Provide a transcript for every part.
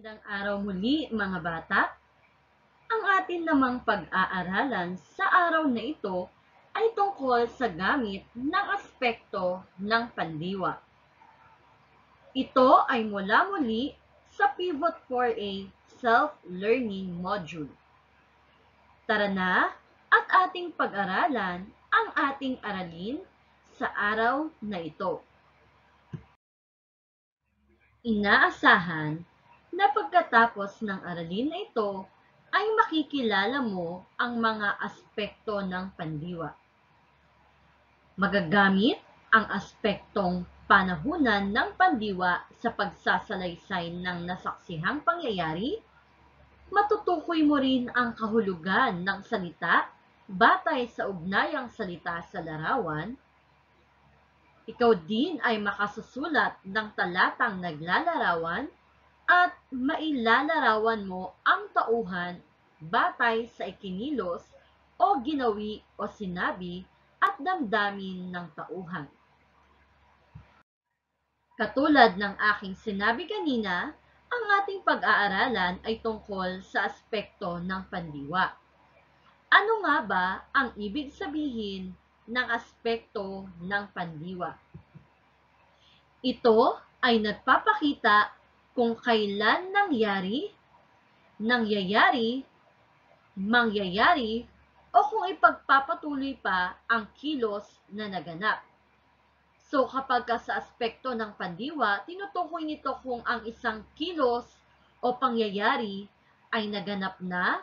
Magandang araw muli mga bata. Ang atin namang pag-aaralan sa araw na ito ay tungkol sa gamit ng aspekto ng pandiwa. Ito ay mula muli sa Pivot 4A Self-Learning Module. Tara na at ating pag-aralan ang ating aralin sa araw na ito. Inaasahan na pagkatapos ng aralin na ito ay makikilala mo ang mga aspekto ng pandiwa. Magagamit ang aspektong panahunan ng pandiwa sa pagsasalaysay ng nasaksihang pangyayari. Matutukoy mo rin ang kahulugan ng salita batay sa ugnayang salita sa larawan. Ikaw din ay makasusulat ng talatang naglalarawan at mailalarawan mo ang tauhan batay sa ikinilos o ginawi o sinabi at damdamin ng tauhan. Katulad ng aking sinabi kanina, ang ating pag-aaralan ay tungkol sa aspekto ng pandiwa. Ano nga ba ang ibig sabihin ng aspekto ng pandiwa? Ito ay nagpapakita kung kailan nangyayari, mangyayari, o kung ipagpapatuloy pa ang kilos na naganap. So kapag sa aspekto ng pandiwa, tinutukoy nito kung ang isang kilos o pangyayari ay naganap na,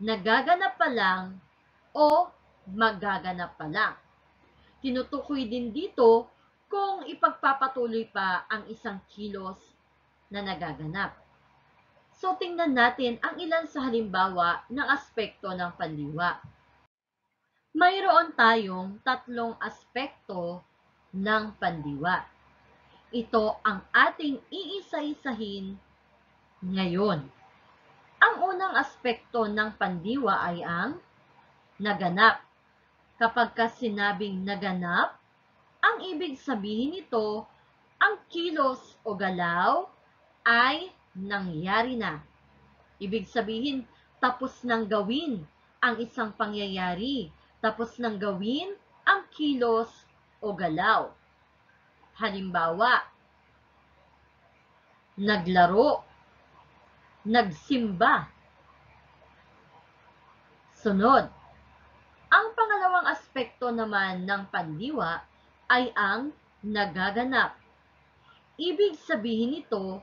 nagaganap pa lang, o magaganap pa lang. Tinutukoy din dito kung ipagpapatuloy pa ang isang kilos na nagaganap. So, tingnan natin ang ilan sa halimbawa ng aspekto ng pandiwa. Mayroon tayong tatlong aspekto ng pandiwa. Ito ang ating iisa-isahin ngayon. Ang unang aspekto ng pandiwa ay ang naganap. Kapag sinabing naganap, ang ibig sabihin nito, ang kilos o galaw ay nangyari na. Ibig sabihin, tapos nang gawin ang isang pangyayari, tapos nang gawin ang kilos o galaw. Halimbawa, naglaro, nagsimba. Sunod, ang pangalawang aspekto naman ng pandiwa ay ang nagaganap. Ibig sabihin nito,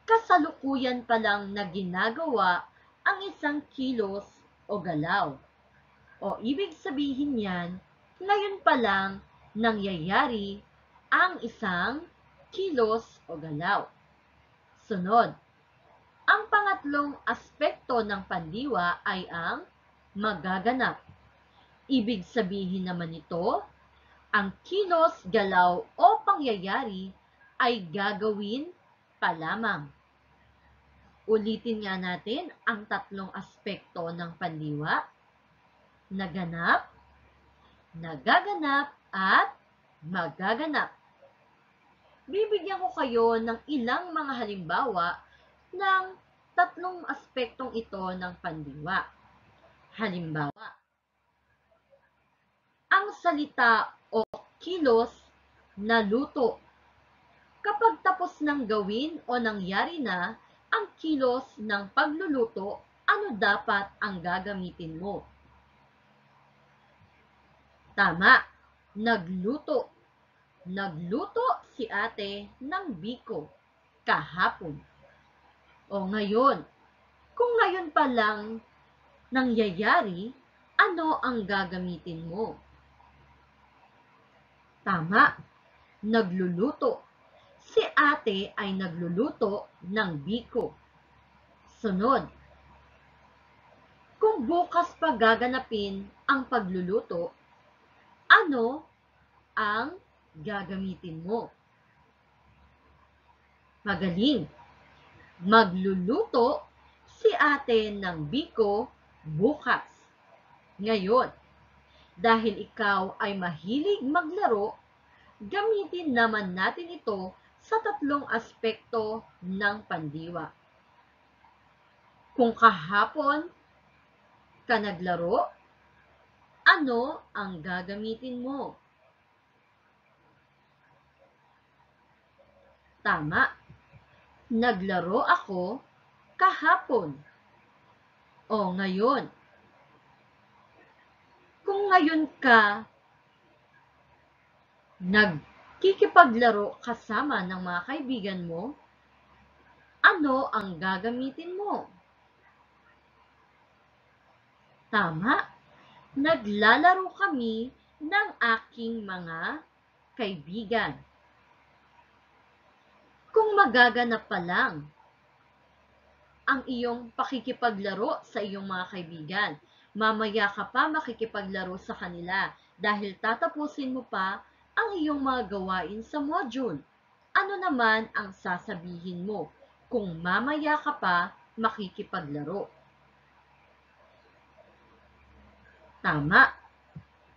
kasalukuyan pa lang na ginagawa ang isang kilos o galaw. O ibig sabihin niyan, ngayon pa lang nangyayari ang isang kilos o galaw. Sunod, ang pangatlong aspekto ng pandiwa ay ang magaganap. Ibig sabihin naman nito, ang kilos, galaw o pangyayari ay gagawin pa lamang. Ulitin nga natin ang tatlong aspekto ng pandiwa: naganap, nagaganap, at magaganap. Bibigyan ko kayo ng ilang mga halimbawa ng tatlong aspektong ito ng pandiwa. Halimbawa, ang salita o kilos na luto. Kapag tapos ng gawin o nangyari na ang kilos ng pagluluto, ano dapat ang gagamitin mo? Tama, nagluto. Nagluto si ate ng biko kahapon. O ngayon, kung ngayon pa lang nangyayari, ano ang gagamitin mo? Tama, nagluluto. Si ate ay nagluluto ng biko. Sunod, kung bukas pa gaganapin ang pagluluto, ano ang gagamitin mo? Magaling! Magluluto si ate ng biko bukas. Ngayon, dahil ikaw ay mahilig maglaro, gamitin naman natin ito sa tatlong aspekto ng pandiwa. Kung kahapon ka naglaro, ano ang gagamitin mo? Tama, naglaro ako kahapon. O ngayon, kung ngayon ka nagkikipaglaro kasama ng mga kaibigan mo, ano ang gagamitin mo? Tama, naglalaro kami ng aking mga kaibigan. Kung magaganap pa lang ang iyong pakikipaglaro sa iyong mga kaibigan, mamaya ka pa makikipaglaro sa kanila dahil tatapusin mo pa ang iyong mga gawain sa module. Ano naman ang sasabihin mo kung mamaya ka pa makikipaglaro? Tama,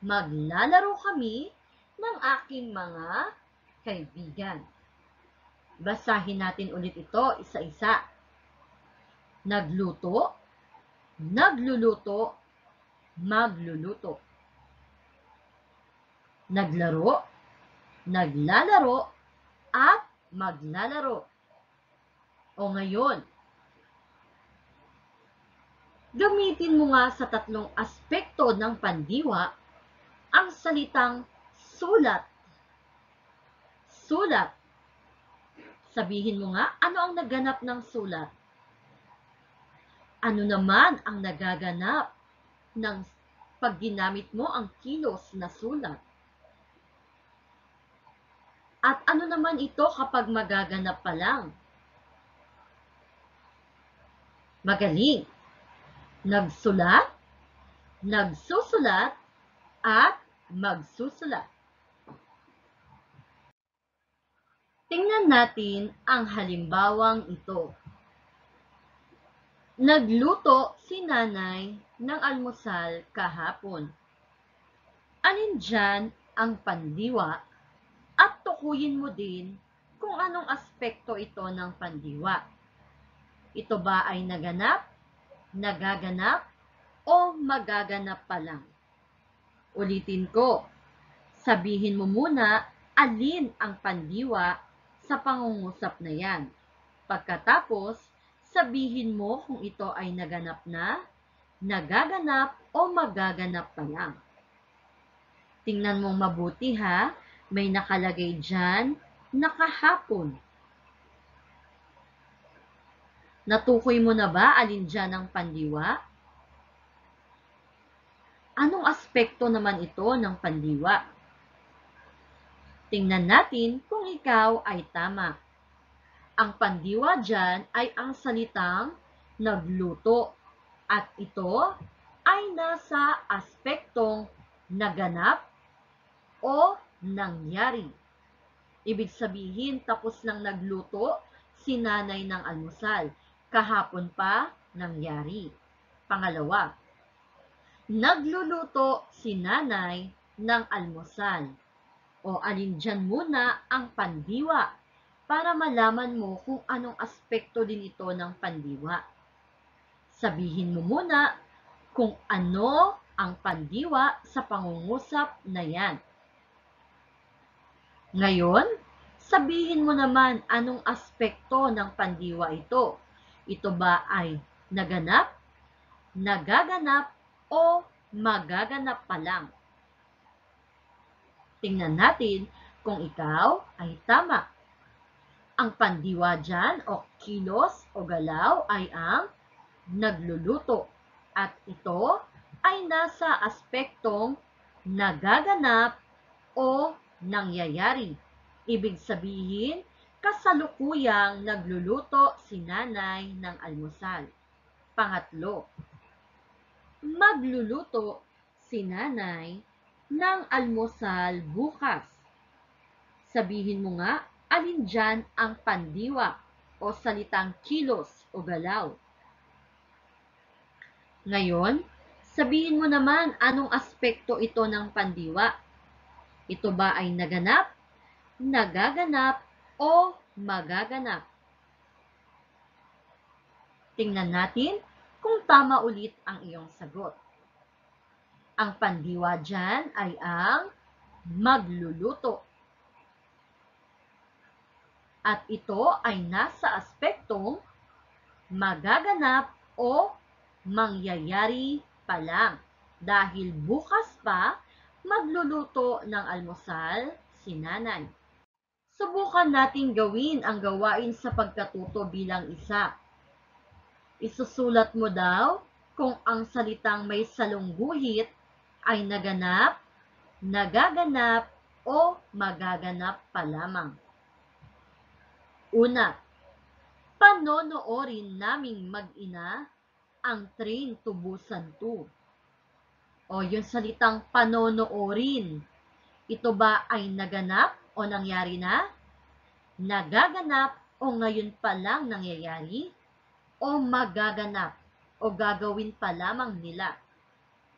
maglalaro kami ng aking mga kaibigan. Basahin natin ulit ito isa-isa. Nagluto, nagluluto, magluluto. Naglaro, naglalaro, at maglalaro. O ngayon, gamitin mo nga sa tatlong aspekto ng pandiwa ang salitang sulat. Sulat. Sabihin mo nga, ano ang naganap ng sulat? Ano naman ang nagaganap ng pag ginamit mo ang kilos na sulat? At ano naman ito kapag magaganap pa lang? Magaling! Nagsulat, nagsusulat, at magsusulat. Tingnan natin ang halimbawang ito. Nagluto si nanay ng almusal kahapon. Alin dyan ang pandiwa at tukuyin mo din kung anong aspekto ito ng pandiwa. Ito ba ay naganap, nagaganap, o magaganap pa lang? Ulitin ko, sabihin mo muna alin ang pandiwa sa pangungusap na yan. Pagkatapos, sabihin mo kung ito ay naganap na, nagaganap, o magaganap pa lang. Tingnan mong mabuti ha, may nakalagay dyan na kahapon. Natukoy mo na ba alin dyan ang pandiwa? Anong aspekto naman ito ng pandiwa? Tingnan natin kung ikaw ay tama. Ang pandiwa dyan ay ang salitang nagluto at ito ay nasa aspektong naganap o nangyari. Ibig sabihin, tapos nang nagluto si nanay ng almusal. Kahapon pa nangyari. Pangalawa, nagluluto si nanay ng almusal. O alin dyan muna ang pandiwa para malaman mo kung anong aspekto din ito ng pandiwa. Sabihin mo muna kung ano ang pandiwa sa pangungusap na yan. Ngayon, sabihin mo naman anong aspekto ng pandiwa ito. Ito ba ay naganap, nagaganap, o magaganap pa lang? Tingnan natin kung ikaw ay tama. Ang pandiwa dyan o kilos o galaw ay ang nagluluto at ito ay nasa aspektong nagaganap o nangyayari. Ibig sabihin, kasalukuyang nagluluto si nanay ng almusal. Pangatlo, magluluto si nanay ng almusal bukas. Sabihin mo nga, alin dyan ang pandiwa o salitang kilos o galaw? Ngayon, sabihin mo naman anong aspekto ito ng pandiwa. Ito ba ay naganap, nagaganap, o magaganap? Tingnan natin kung tama ulit ang iyong sagot. Ang pandiwa dyan ay ang magluluto. At ito ay nasa aspektong magaganap o mangyayari pa lang. Dahil bukas pa, magluluto ng almusal si nanay. Subukan nating gawin ang gawain sa pagkatuto bilang isa. Isusulat mo daw kung ang salitang may salungguhit ay naganap, nagaganap, o magaganap pa lamang. Una, panonoorin naming mag-ina ang Train to Busan 2. O yung salitang panonoorin, ito ba ay naganap o nangyari na? Nagaganap o ngayon pa lang nangyayari? O magaganap o gagawin pa lamang nila?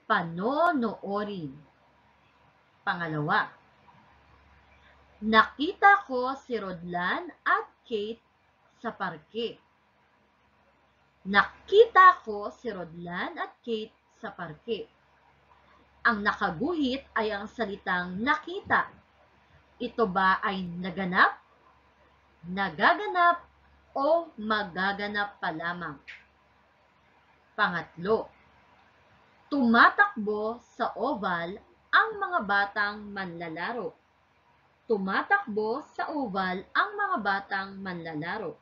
Panonoorin. Pangalawa, nakita ko si Rodlan at Kate sa parke. Nakita ko si Rodlan at Kate sa parke. Ang nakaguhit ay ang salitang nakita. Ito ba ay naganap, nagaganap, o magaganap pa lamang? Pangatlo, tumatakbo sa oval ang mga batang manlalaro. Tumatakbo sa oval ang mga batang manlalaro.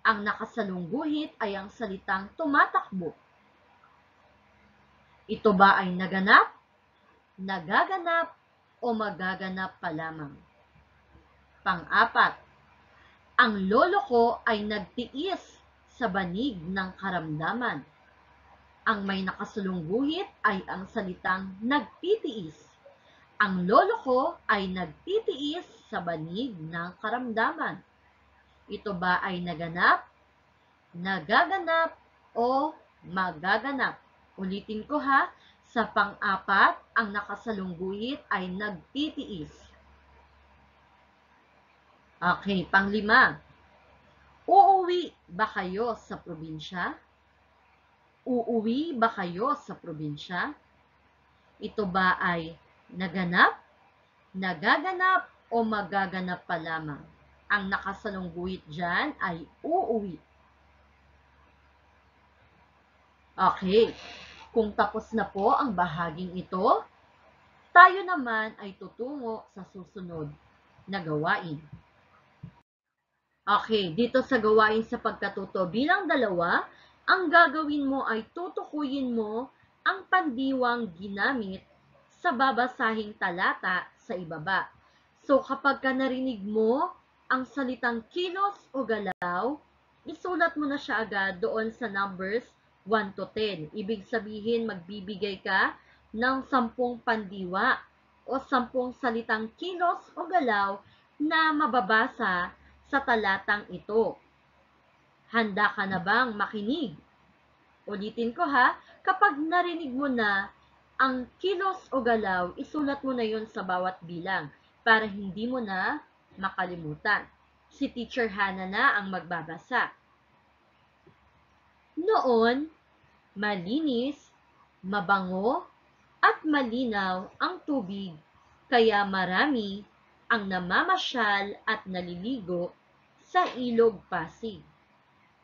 Ang nakasalungguhit ay ang salitang tumatakbo. Ito ba ay naganap, nagaganap, o magaganap pa lamang? Pang-apat, ang lolo ko ay nagtiis sa banig ng karamdaman. Ang may nakasalungguhit ay ang salitang nagtitiis. Ang lolo ko ay nagtitiis sa banig ng karamdaman. Ito ba ay naganap, nagaganap, o magaganap? Ulitin ko ha, sa pang-apat, ang nakasalungguhit ay nagtitiis. Okay, pang-lima, uuwi ba kayo sa probinsya? Uuwi ba kayo sa probinsya? Ito ba ay naganap, nagaganap, o magaganap pa lamang? Ang nakasalungguhit dyan ay uuwi. Okay, kung tapos na po ang bahaging ito, tayo naman ay tutungo sa susunod na gawain. Okay, dito sa gawain sa pagkatuto bilang 2, ang gagawin mo ay tutukuyin mo ang pandiwang ginamit sa babasahing talata sa ibaba. So kapag ka narinig mo ang salitang kilos o galaw, isulat mo na siya agad doon sa numbers 1 to 10. Ibig sabihin magbibigay ka ng 10 pandiwa o 10 salitang kilos o galaw na mababasa sa talatang ito. Handa ka na bang makinig? Ulitin ko ha, kapag narinig mo na ang kilos o galaw, isulat mo na yon sa bawat bilang para hindi mo na makalimutan. Si Teacher Hana na ang magbabasa. Noon, malinis, mabango, at malinaw ang tubig, kaya marami ang namamasyal at naliligo sa Ilog Pasig.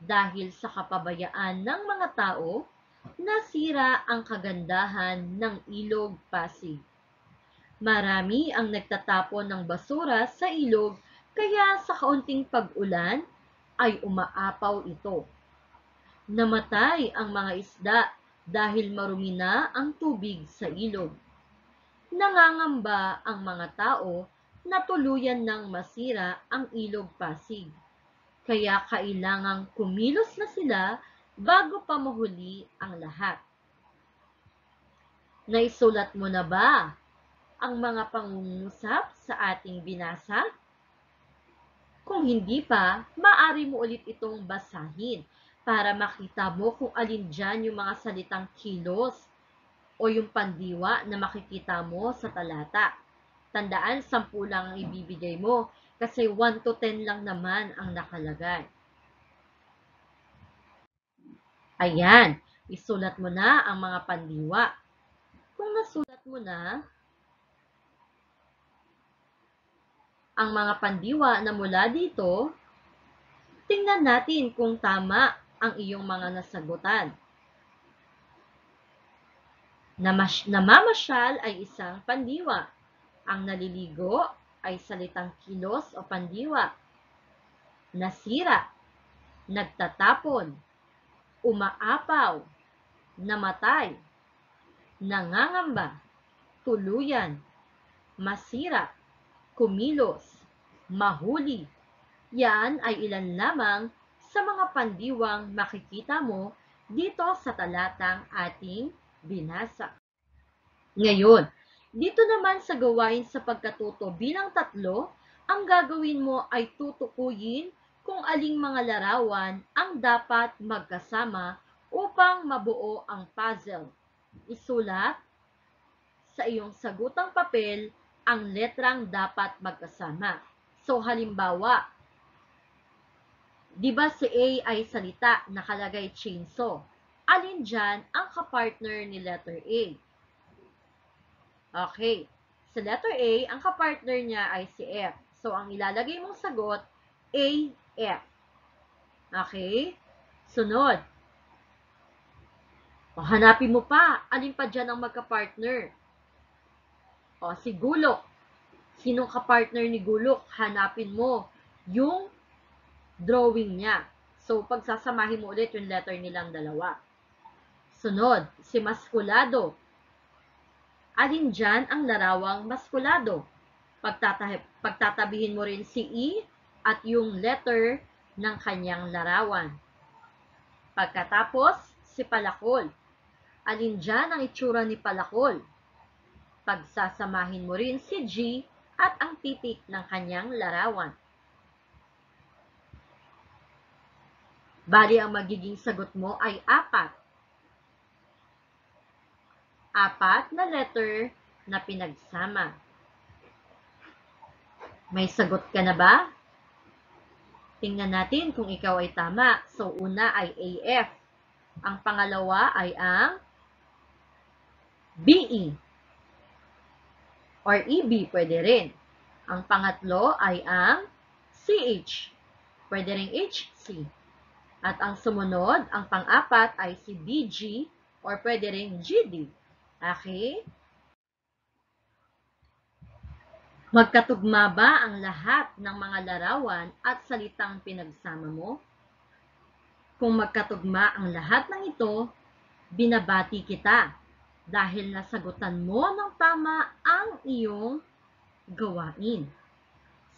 Dahil sa kapabayaan ng mga tao, nasira ang kagandahan ng Ilog Pasig. Marami ang nagtatapon ng basura sa ilog, kaya sa kaunting pag-ulan ay umaapaw ito. Namatay ang mga isda dahil marumi na ang tubig sa ilog. Nangangamba ang mga tao na tuluyan ng masira ang Ilog Pasig. Kaya kailangang kumilos na sila bago pa mahuli ang lahat. Naisulat mo na ba ang mga pangungusap sa ating binasa? Kung hindi pa, maaari mo ulit itong basahin para makita mo kung alin dyan yung mga salitang kilos o yung pandiwa na makikita mo sa talata. Tandaan, 10 lang ang ibibigay mo kasi 1 to 10 lang naman ang nakalagay. Ayan, isulat mo na ang mga pandiwa. Kung nasulat mo na ang mga pandiwa na mula dito, tingnan natin kung tama ang iyong mga nasagutan. Namamasyal ay isang pandiwa. Ang naliligo ay salitang kilos o pandiwa. Nasira, nagtatapon, umaapaw, namatay, nangangamba, tuluyan, masira, kumilos, mahuli. Yan ay ilan lamang sa mga pandiwang makikita mo dito sa talatang ating binasa. Ngayon, dito naman sa gawain sa pagkatuto bilang 3, ang gagawin mo ay tutukuyin kung aling mga larawan ang dapat magkasama upang mabuo ang puzzle. Isulat sa iyong sagutang papel ang letrang dapat magkasama. So, halimbawa, di ba si A ay salita, nakalagay chainsaw? Alin dyan ang kapartner ni letter A? Okay. Sa letter A, ang kapartner niya ay si F. So, ang ilalagay mong sagot, A, F. Okay? Sunod. O, hanapin mo pa, alin pa dyan ang magkapartner? O, si Gulok. Sinong kapartner ni Gulok? Hanapin mo yung drawing niya. So, pagsasamahin mo ulit yung letter nilang dalawa. Sunod, si Maskulado. Alin dyan ang larawang maskulado? Pagtatabihin mo rin si E at yung letter ng kanyang larawan. Pagkatapos, si Palakol. Alin dyan ang itsura ni Palakol? Pagsasamahin mo rin si G at ang titik ng kanyang larawan. Bali, ang magiging sagot mo ay 4. 4 na letter na pinagsama. May sagot ka na ba? Tingnan natin kung ikaw ay tama. So, una ay AF. Ang pangalawa ay ang BE. Or EB, pwede rin. Ang pangatlo ay ang CH. Pwede rin HC. At ang sumunod, ang pang-apat ay si BG or pwede rin GD. Okay? Magkatugma ba ang lahat ng mga larawan at salitang pinagsama mo? Kung magkatugma ang lahat ng ito, binabati kita dahil nasagutan mo ng tama ang iyong gawain.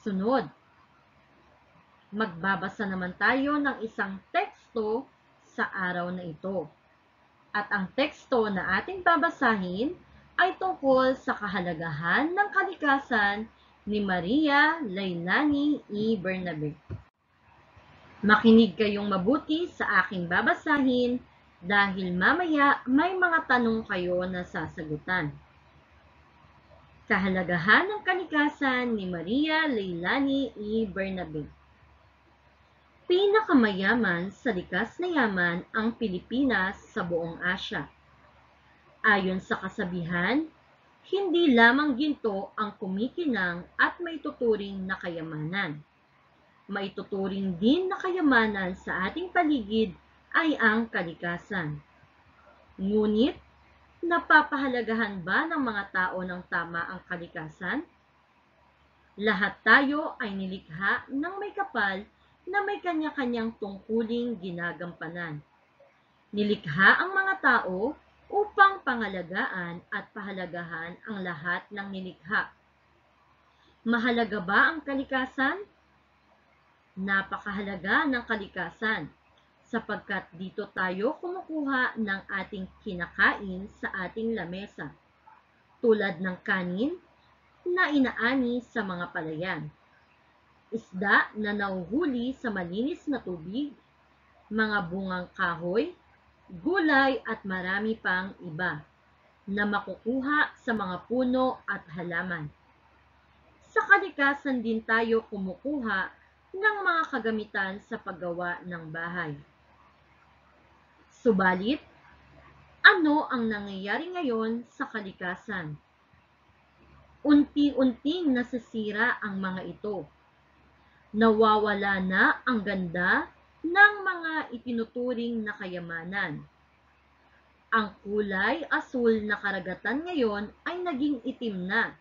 Sunod, magbabasa naman tayo ng isang teksto sa araw na ito. At ang teksto na ating babasahin ay tungkol sa kahalagahan ng kalikasan ni Maria Leilani E. Bernabe. Makinig kayong mabuti sa aking babasahin dahil mamaya may mga tanong kayo na sasagutan. Kahalagahan ng kalikasan ni Maria Leilani E. Bernabe. Pinakamayaman sa likas na yaman ang Pilipinas sa buong Asya. Ayon sa kasabihan, hindi lamang ginto ang kumikinang at maituturing na kayamanan. Maituturing din na kayamanan sa ating paligid ay ang kalikasan. Ngunit, napapahalagahan ba ng mga tao ng tama ang kalikasan? Lahat tayo ay nilikha ng may kapal na may kanya-kanyang tungkuling ginagampanan. Nilikha ang mga tao upang pangalagaan at pahalagahan ang lahat ng nilikha. Mahalaga ba ang kalikasan? Napakahalaga ng kalikasan sapagkat dito tayo kumukuha ng ating kinakain sa ating lamesa, tulad ng kanin na inaani sa mga palayan, isda na nauhuli sa malinis na tubig, mga bungang kahoy, gulay at marami pang iba na makukuha sa mga puno at halaman. Sa kalikasan din tayo kumukuha ng mga kagamitan sa paggawa ng bahay. Subalit, ano ang nangyayari ngayon sa kalikasan? Unti-unting nasisira ang mga ito. Nawawala na ang ganda ng mga itinuturing na kayamanan. Ang kulay asul na karagatan ngayon ay naging itim na.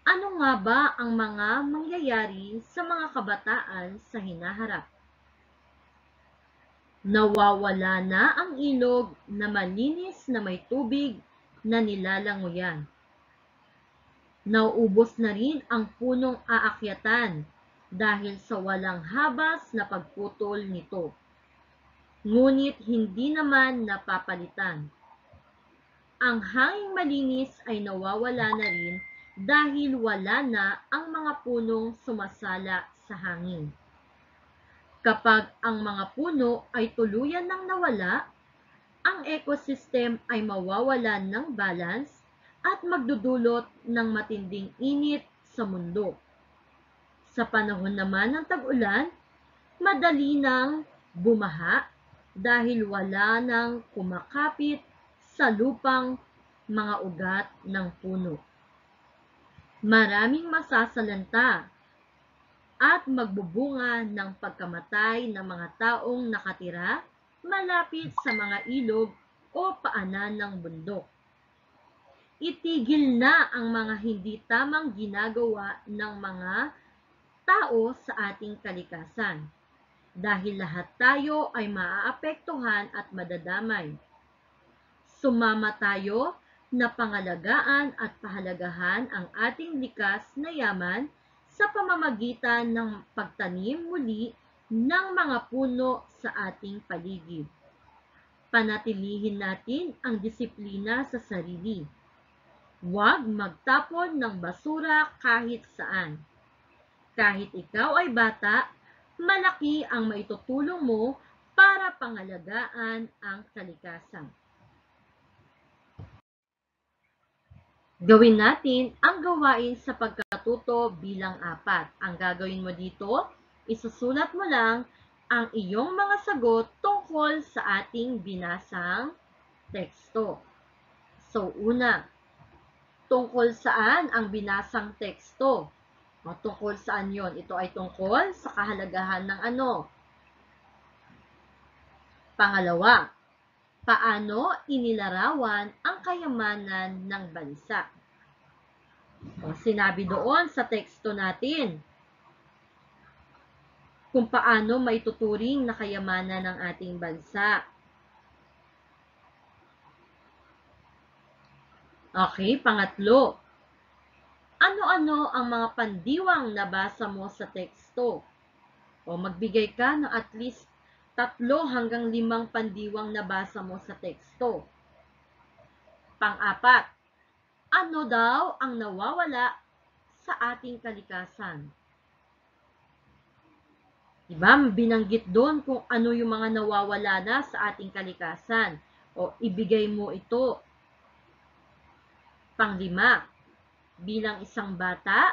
Ano nga ba ang mga mangyayari sa mga kabataan sa hinaharap? Nawawala na ang ilog na malinis na may tubig na nilalangoyan. Nauubos na rin ang punong aakyatan dahil sa walang habas na pagputol nito. Ngunit hindi naman napapalitan. Ang hanging malinis ay nawawala na rin dahil wala na ang mga punong sumasala sa hangin. Kapag ang mga puno ay tuluyan ng nawala, ang ecosystem ay mawawalan ng balance at magdudulot ng matinding init sa mundo. Sa panahon naman ng tag-ulan, madali nang bumaha dahil wala nang kumakapit sa lupang mga ugat ng puno. Maraming masasalanta at magbubunga ng pagkamatay ng mga taong nakatira malapit sa mga ilog o paanan ng bundok. Itigil na ang mga hindi tamang ginagawa ng mga tao sa ating kalikasan, dahil lahat tayo ay maaapektuhan at madadamay. Sumama tayo na pangalagaan at pahalagahan ang ating likas na yaman sa pamamagitan ng pagtanim muli ng mga puno sa ating paligid. Panatilihin natin ang disiplina sa sarili. Huwag magtapon ng basura kahit saan. Kahit ikaw ay bata, malaki ang maitutulong mo para pangalagaan ang kalikasan. Gawin natin ang gawain sa pagkatuto bilang 4. Ang gagawin mo dito, isusulat mo lang ang iyong mga sagot tungkol sa ating binasang teksto. So, una, tungkol saan ang binasang teksto? O, tungkol saan yon? Ito ay tungkol sa kahalagahan ng ano? Pangalawa, paano inilarawan ang kayamanan ng bansa? O, sinabi doon sa teksto natin kung paano maituturing na kayamanan ng ating bansa. Okay, pangatlo. Ano-ano ang mga pandiwang nabasa mo sa teksto? O magbigay ka ng at least 3 hanggang 5 pandiwang nabasa mo sa teksto. Pang-4, ano daw ang nawawala sa ating kalikasan? Diba? Binanggit doon kung ano yung mga nawawala na sa ating kalikasan. O ibigay mo ito. Pang-5, bilang isang bata,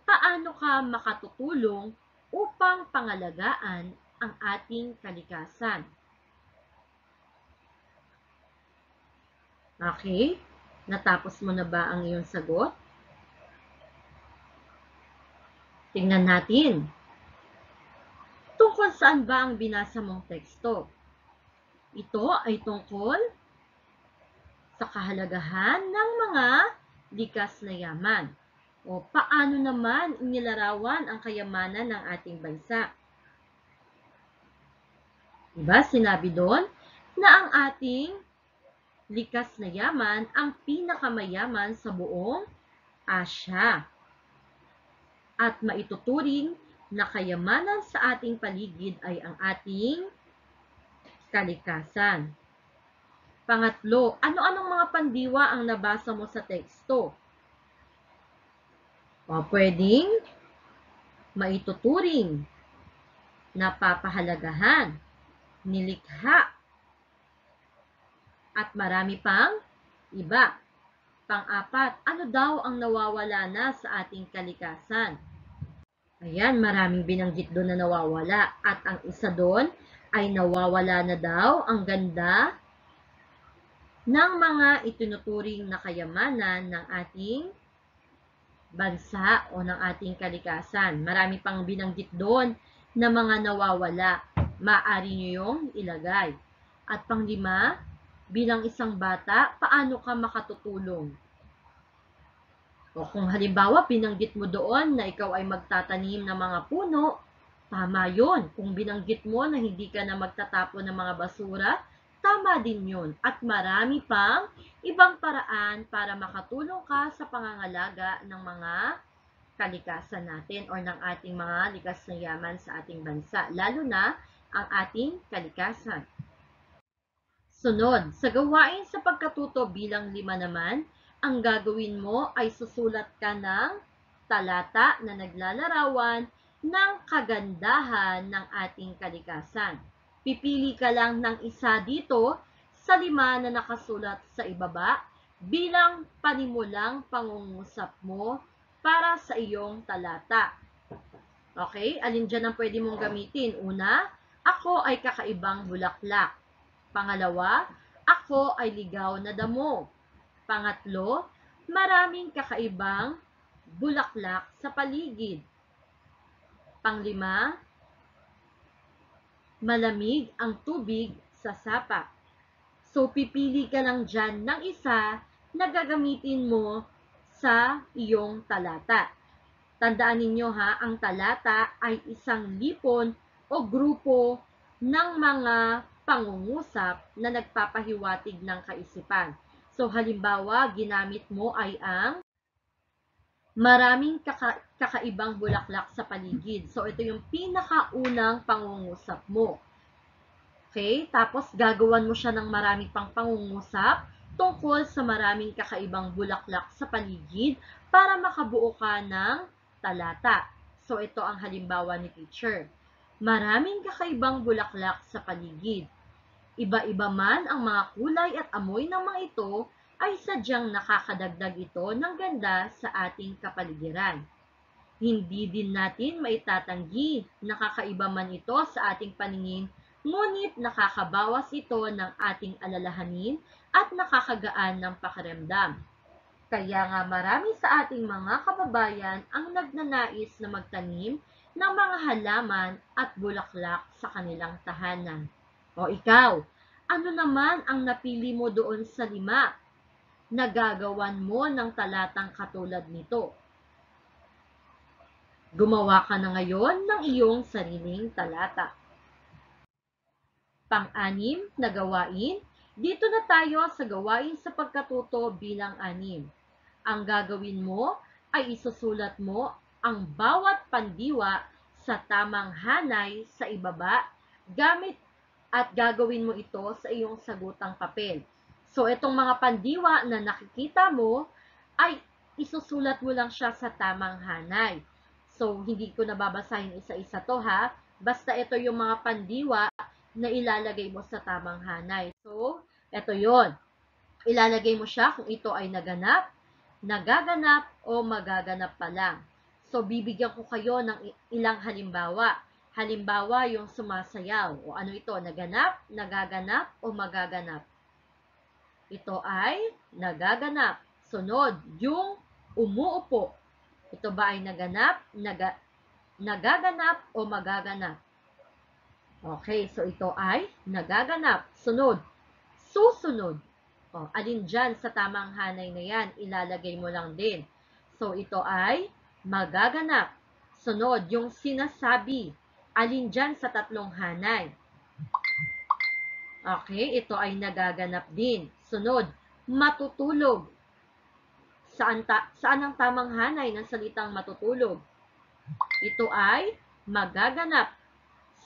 paano ka makatutulong upang pangalagaan ang ating kalikasan? Okay? Natapos mo na ba ang iyong sagot? Tingnan natin. Tungkol saan ba ang binasa mong teksto? Ito ay tungkol sa kahalagahan ng mga likas na yaman. O paano naman inilarawan ang kayamanan ng ating bansa? Diba, sinabi doon na ang ating likas na yaman ang pinakamayaman sa buong Asya. At maituturing na kayamanan sa ating paligid ay ang ating kalikasan. Pangatlo, ano-anong mga pandiwa ang nabasa mo sa teksto? O pwedeng maituturing, napapahalagahan, nilikha, at marami pang iba. Pang-4, ano daw ang nawawala na sa ating kalikasan? Ayan, maraming binanggit doon na nawawala. At ang isa doon ay nawawala na daw ang ganda ng mga itinuturing na kayamanan ng ating bansa o ng ating kalikasan. Marami pang binanggit doon na mga nawawala. Maaari nyo yung ilagay. At panglima, bilang isang bata, paano ka makatutulong? O kung halimbawa, binanggit mo doon na ikaw ay magtatanim ng mga puno, tama yun. Kung binanggit mo na hindi ka na magtatapon ng mga basura, tama din yun. At marami pang ibang paraan para makatulong ka sa pangangalaga ng mga kalikasan natin or ng ating mga likas na yaman sa ating bansa, lalo na ang ating kalikasan. Sunod, sa gawain sa pagkatuto bilang 5 naman, ang gagawin mo ay susulat ka ng talata na naglalarawan ng kagandahan ng ating kalikasan. Pipili ka lang ng isa dito sa 5 na nakasulat sa ibaba bilang panimulang pangungusap mo para sa iyong talata. Okay? Alin dyan ang pwede mong gamitin? Una, ako ay kakaibang bulaklak. Pangalawa, ako ay ligaw na damo. Pangatlo, maraming kakaibang bulaklak sa paligid. Panglima, malamig ang tubig sa sapa. So, pipili ka lang dyan ng isa na gagamitin mo sa iyong talata. Tandaan ninyo ha, ang talata ay isang lipon o grupo ng mga pangungusap na nagpapahiwatig ng kaisipan. So, halimbawa, ginamit mo ay ang maraming kakaibang bulaklak sa paligid. So, ito yung pinakaunang pangungusap mo. Okay? Tapos, gagawan mo siya ng maraming pang pangungusap tungkol sa maraming kakaibang bulaklak sa paligid para makabuo ka ng talata. So, ito ang halimbawa ni teacher. Maraming kakaibang bulaklak sa paligid. Iba-iba man ang mga kulay at amoy ng mga ito, ay sadyang nakakadagdag ito ng ganda sa ating kapaligiran. Hindi din natin maitatanggi na kakaiba man ito sa ating paningin, ngunit nakakabawas ito ng ating alalahanin at nakakagaan ng pakiramdam. Kaya nga marami sa ating mga kababayan ang nagnanais na magtanim ng mga halaman at bulaklak sa kanilang tahanan. O ikaw, ano naman ang napili mo doon sa 5? Nagagawan mo ng talatang katulad nito. Gumawa ka na ngayon ng iyong sariling talata. Pang-anim na gawain, dito na tayo sa gawain sa pagkatuto bilang 6. Ang gagawin mo ay isusulat mo ang bawat pandiwa sa tamang hanay sa ibaba gamit at gagawin mo ito sa iyong sagutang papel. So, itong mga pandiwa na nakikita mo ay isusulat mo lang siya sa tamang hanay. So, hindi ko nababasahin isa-isa to ha. Basta ito yung mga pandiwa na ilalagay mo sa tamang hanay. So, ito yon. Ilalagay mo siya kung ito ay naganap, nagaganap, o magaganap pa lang. So, bibigyan ko kayo ng ilang halimbawa. Halimbawa, yung sumasayaw. O ano ito? Naganap, nagaganap, o magaganap? Ito ay nagaganap. Sunod, yung umuupo. Ito ba ay naganap, nagaganap, o magaganap? Okay, so ito ay nagaganap. Sunod, susunod. O, alin dyan sa tamang hanay na yan, ilalagay mo lang din. So, ito ay magaganap. Sunod, yung sinasabi. Alin dyan sa tatlong hanay? Okay, ito ay nagaganap din. Sunod, matutulog. Saan ang tamang hanay ng salitang matutulog? Ito ay magaganap.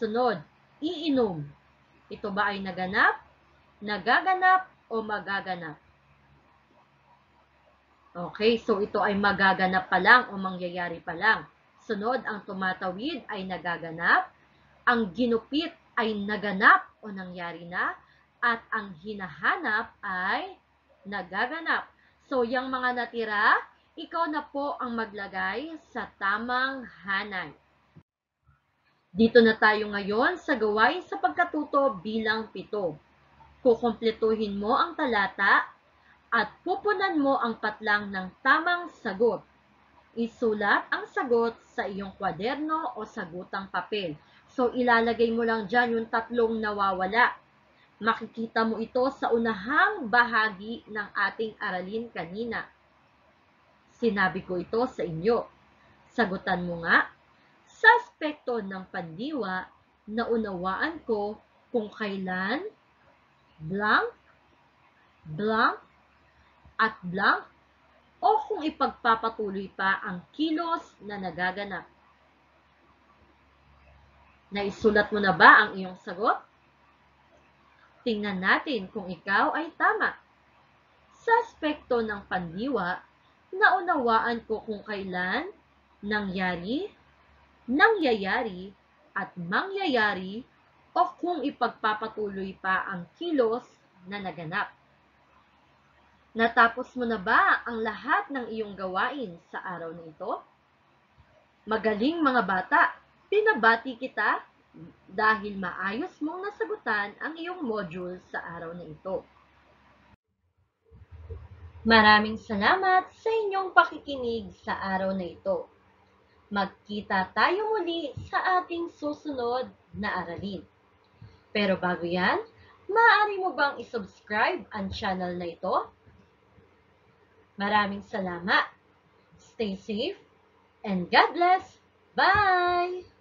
Sunod, iinom. Ito ba ay naganap, nagaganap, o magaganap? Okay, so ito ay magaganap pa lang o mangyayari pa lang. Sunod, ang tumatawid ay nagaganap, ang ginupit ay naganap o nangyari na, at ang hinahanap ay nagaganap. So, yung mga natira, ikaw na po ang maglagay sa tamang hanay. Dito na tayo ngayon sa gawain sa pagkatuto bilang 7. Kukumpletuhin mo ang talata at pupunan mo ang patlang ng tamang sagot. Isulat ang sagot sa iyong kwaderno o sagutang papel. So, ilalagay mo lang dyan yung tatlong nawawala. Makikita mo ito sa unahang bahagi ng ating aralin kanina. Sinabi ko ito sa inyo. Sagutan mo nga, sa aspekto ng pandiwa, naunawaan ko kung kailan blank, blank, at blank o kung ipagpapatuloy pa ang kilos na nagaganap. Naisulat mo na ba ang iyong sagot? Tingnan natin kung ikaw ay tama. Sa aspekto ng pandiwa, naunawaan ko kung kailan nangyari, nangyayari, at mangyayari o kung ipagpapatuloy pa ang kilos na naganap. Natapos mo na ba ang lahat ng iyong gawain sa araw na ito? Magaling mga bata! Pinabati kita dahil maayos mong nasagutan ang iyong module sa araw na ito. Maraming salamat sa inyong pakikinig sa araw na ito. Magkita tayo muli sa ating susunod na aralin. Pero bago yan, maaari mo bang isubscribe ang channel na ito? Maraming salamat. Stay safe and God bless. Bye!